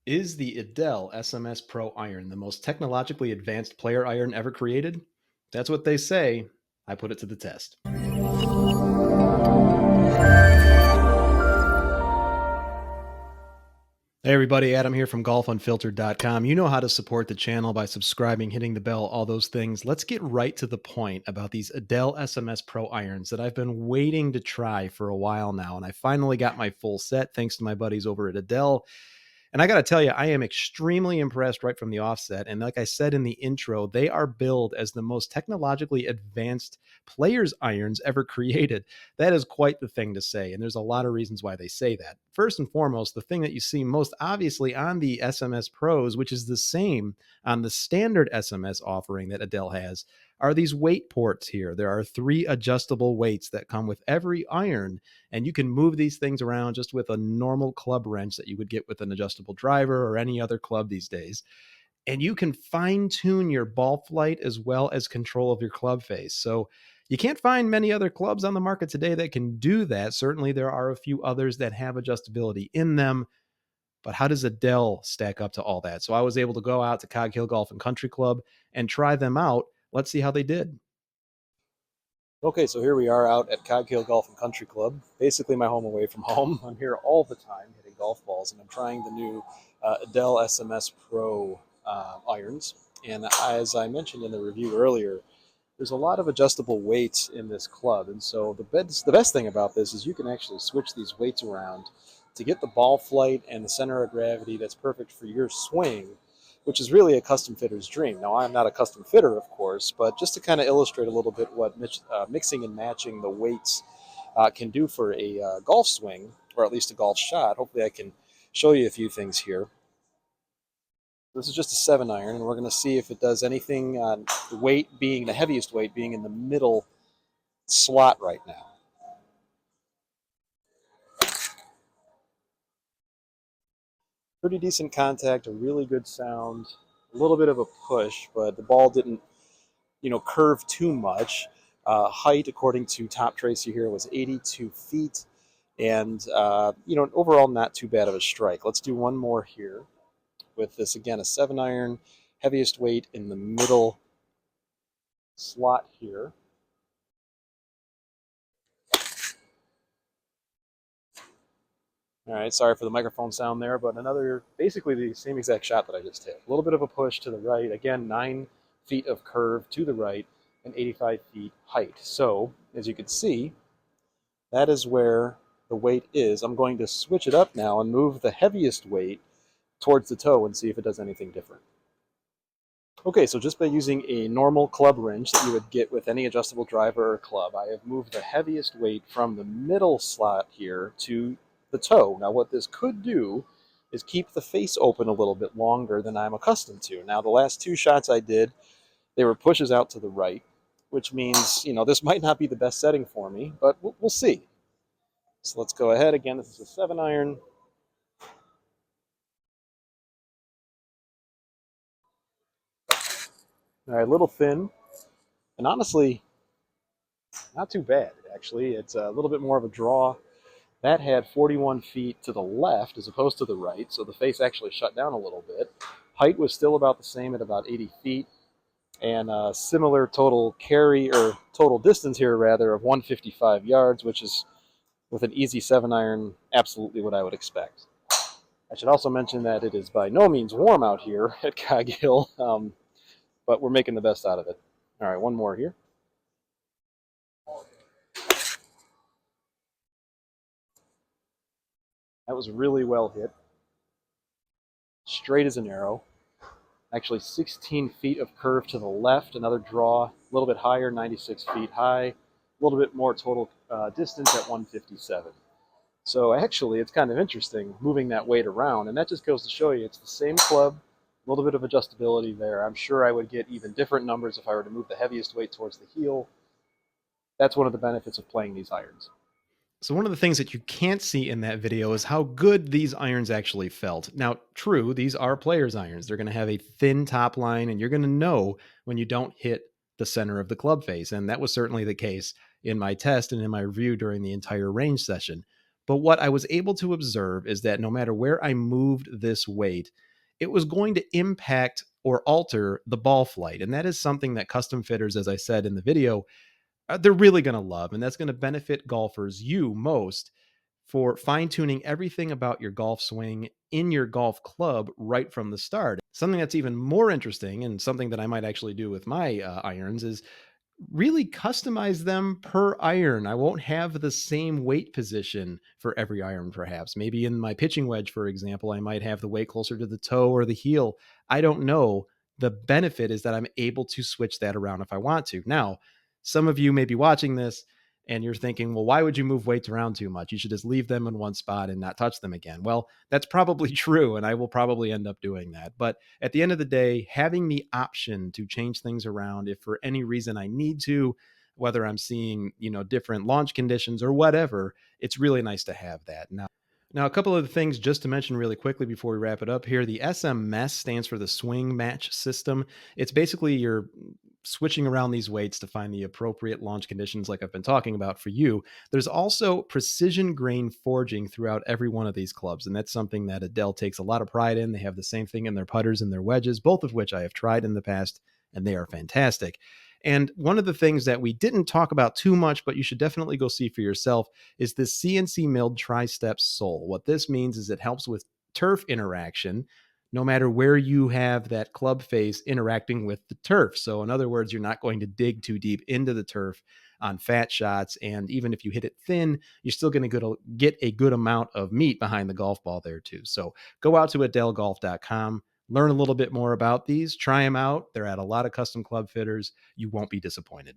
Is the Edel SMS Pro iron the most technologically advanced player iron ever created? That's what they say. I put it to the test. Hey everybody, Adam here from golfunfiltered.com. You know how to support the channel by subscribing, hitting the bell, all those things. Let's get right to the point about these Edel SMS Pro irons that I've been waiting to try for a while now. And I finally got my full set thanks to my buddies over at Edel. And I got to tell you, I am extremely impressed right from the offset. And like I said in the intro, they are billed as the most technologically advanced players' irons ever created. That is quite the thing to say. And there's a lot of reasons why they say that. First and foremost, the thing that you see most obviously on the SMS Pros, which is the same on the standard SMS offering that Edel has, are these weight ports here. There are 3 adjustable weights that come with every iron, and you can move these things around just with a normal club wrench that you would get with an adjustable driver or any other club these days. And you can fine tune your ball flight as well as control of your club face. So you can't find many other clubs on the market today that can do that. Certainly, there are a few others that have adjustability in them. But how does Edel stack up to all that? So I was able to go out to Cog Hill Golf and Country Club and try them out. Let's see how they did. Okay, so here we are out at Cog Hill Golf and Country Club, basically my home away from home. I'm here all the time hitting golf balls, and I'm trying the new Edel SMS Pro irons. And as I mentioned in the review earlier, there's a lot of adjustable weights in this club. And so the best thing about this is you can actually switch these weights around to get the ball flight and the center of gravity that's perfect for your swing, which is really a custom fitter's dream. Now, I'm not a custom fitter, of course, but just to kind of illustrate a little bit what mixing and matching the weights can do for a golf swing, or at least a golf shot, hopefully I can show you a few things here. This is just a 7-iron, and we're going to see if it does anything on the weight being, the heaviest weight being in the middle slot right now. Pretty decent contact, a really good sound, a little bit of a push, but the ball didn't, curve too much. Height, according to Top Tracer here, was 82 feet, and overall not too bad of a strike. Let's do one more here with this, again, a 7-iron, heaviest weight in the middle slot here. All right, sorry for the microphone sound there, but basically the same exact shot that I just hit. A little bit of a push to the right. Again, 9 feet of curve to the right and 85 feet height. So, as you can see, that is where the weight is. I'm going to switch it up now and move the heaviest weight towards the toe and see if it does anything different. Okay, so just by using a normal club wrench that you would get with any adjustable driver or club, I have moved the heaviest weight from the middle slot here to the toe. Now what this could do is keep the face open a little bit longer than I'm accustomed to. Now the last 2 shots I did, they were pushes out to the right, which means, this might not be the best setting for me, but we'll see. So let's go ahead. Again, this is a 7-iron. All right, a little thin, and honestly, not too bad, actually. It's a little bit more of a draw. That had 41 feet to the left as opposed to the right, so the face actually shut down a little bit. Height was still about the same at about 80 feet, and similar total distance here, rather, of 155 yards, which is, with an easy 7-iron, absolutely what I would expect. I should also mention that it is by no means warm out here at Cog Hill, but we're making the best out of it. All right, one more here. That was really well hit. Straight as an arrow. Actually 16 feet of curve to the left. Another draw, a little bit higher, 96 feet high. A little bit more total distance at 157. So actually, it's kind of interesting moving that weight around. And that just goes to show you it's the same club, a little bit of adjustability there. I'm sure I would get even different numbers if I were to move the heaviest weight towards the heel. That's one of the benefits of playing these irons. So one of the things that you can't see in that video is how good these irons actually felt. Now, true, these are players' irons. They're going to have a thin top line, and you're going to know when you don't hit the center of the club face. And that was certainly the case in my test and in my review during the entire range session. But what I was able to observe is that no matter where I moved this weight, it was going to impact or alter the ball flight. And that is something that custom fitters, as I said in the video, they're really going to love. And that's going to benefit golfers, you most, for fine tuning everything about your golf swing in your golf club right from the start. Something that's even more interesting, and something that I might actually do with my irons, is really customize them per iron. I won't have the same weight position for every iron, perhaps. Maybe in my pitching wedge, for example, I might have the weight closer to the toe or the heel. I don't know. The benefit is that I'm able to switch that around if I want to. Now, some of you may be watching this and you're thinking, well, why would you move weights around too much? You should just leave them in one spot and not touch them again. Well, that's probably true, and I will probably end up doing that. But at the end of the day, having the option to change things around if for any reason I need to, whether I'm seeing, different launch conditions or whatever, it's really nice to have that. Now, a couple of the things just to mention really quickly before we wrap it up here. The SMS stands for the swing match system. It's basically you're switching around these weights to find the appropriate launch conditions, like I've been talking about for you. There's also precision grain forging throughout every one of these clubs, and that's something that Edel takes a lot of pride in. They have the same thing in their putters and their wedges, both of which I have tried in the past, and they are fantastic. And one of the things that we didn't talk about too much, but you should definitely go see for yourself, is this CNC milled tri-step sole. What this means is it helps with turf interaction no matter where you have that club face interacting with the turf. So in other words, you're not going to dig too deep into the turf on fat shots. And even if you hit it thin, you're still going to get a good amount of meat behind the golf ball there too. So go out to adelgolf.com, learn a little bit more about these, try them out. They're at a lot of custom club fitters. You won't be disappointed.